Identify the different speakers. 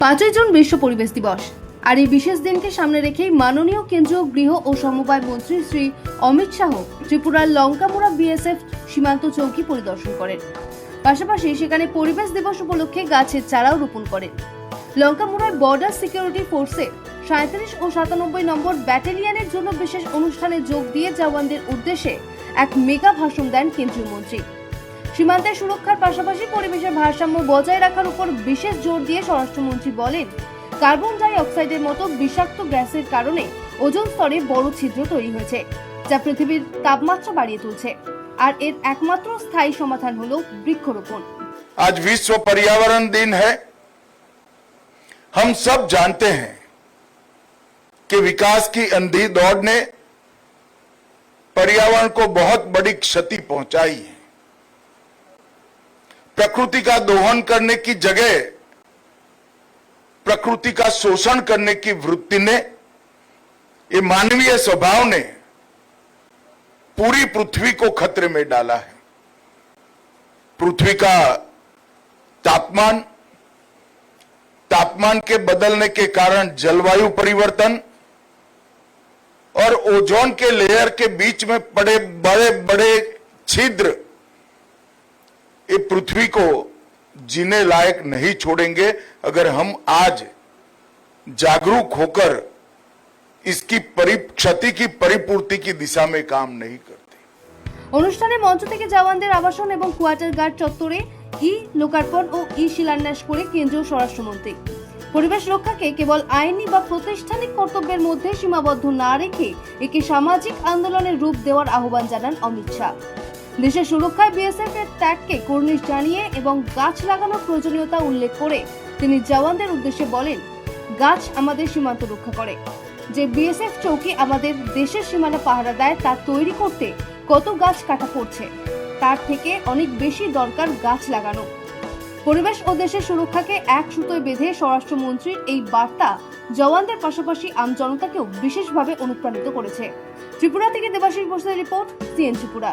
Speaker 1: 5ই June বিশ্ব পরিবেশ দিবস আর এই বিশেষ দিনকে সামনে রেখেই মাননীয় কেন্দ্রীয় গৃহ ও সমবায় মন্ত্রী শ্রী অমিত শাহ ত্রিপুরার লঙ্কামুড়া বিএসএফ সীমান্ত চৌকি পরিদর্শন করেন। পাশাপাশি সেখানে পরিবেশ দিবস উপলক্ষে গাছের চারাও রোপণ করেন। লঙ্কামুড়ায় বর্ডার সিকিউরিটি ফোর্সের 37 ও 97 নম্বর ব্যাটালিয়নের জন্য বিশেষ অনুষ্ঠানে যোগ দিয়ে জওয়ানদের উদ্দেশ্যে এক মেগা ভাষণ দেন কেন্দ্রীয় মন্ত্রী। সীমান্তের সুরক্ষার পাশাপাশি পরিবেশের ভারসাম্য বজায় রাখার উপর বিশেষ জোর দিয়ে স্বরাষ্ট্রমন্ত্রী বলেন, কার্বন ডাই অক্সাইডের মতো বিষাক্ত গ্যাসের কারণে ওজোন স্তরে বড় ছিদ্র তৈরি হয়েছে, যা পৃথিবীর তাপমাত্রা বাড়িয়ে তুলছে। আর এর একমাত্র স্থায়ী সমাধান হলো বৃক্ষরোপণ।
Speaker 2: आज विश्व पर्यावरण दिन है। हम सब जानते हैं कि विकास की अंधी दौड़ ने पर्यावरण को बहुत बड़ी क्षति पहुंचाई है। प्रकृति का दोहन करने की जगह प्रकृति का शोषण करने की वृत्ति ने, ये मानवीय स्वभाव ने पूरी पृथ्वी को खतरे में डाला है। पृथ्वी का तापमान के बदलने के कारण जलवायु परिवर्तन और ओजोन के लेयर के बीच में पड़े बड़े बड़े छिद्र ये पृथ्वी को जीने लायक नहीं छोड़ेंगे अगर हम आज जागरूक होकर इसकी क्षति की परिपूर्ति की दिशा में काम नहीं करते।
Speaker 1: অনুষ্ঠানে মঞ্চ থেকে জওয়ানদের আবাসন এবং কোয়ার্টার গার্ড চত্বরে লোকার্পণ ও শিলান্যাস করে কেন্দ্রীয় স্বরাষ্ট্রমন্ত্রী পরিবেশ রক্ষাকে কেবল আইনি বা প্রাতিষ্ঠানিক কর্তব্যের মধ্যে সীমাবদ্ধ না রেখে একে সামাজিক আন্দোলনের রূপ দেওয়ার আহ্বান জানান অমিত শাহ। দেশের সুরক্ষায় বিএসএফ এর ত্যাগকে কর্নিশ জানিয়ে এবং গাছ লাগানোর প্রয়োজনীয়তা উল্লেখ করে তিনি জওয়ানদের উদ্দেশ্যে বলেন, গাছ আমাদের সীমান্ত রক্ষা করে। যে বিএসএফ চৌকি আমাদের দেশের সীমানা পাহারা দেয় তা তৈরি করতে কত গাছ কাটা পড়ছে, তার থেকে অনেক বেশি দরকার গাছ লাগানো। পরিবেশ ও দেশের সুরক্ষাকে এক সুতোয় বেঁধে স্বরাষ্ট্রমন্ত্রীর এই বার্তা জওয়ানদের পাশাপাশি আমজনতাকেও বিশেষভাবে অনুপ্রাণিত করেছে। ত্রিপুরা থেকে দেবাশিস বসুদের রিপোর্ট, সিএন ত্রিপুরা।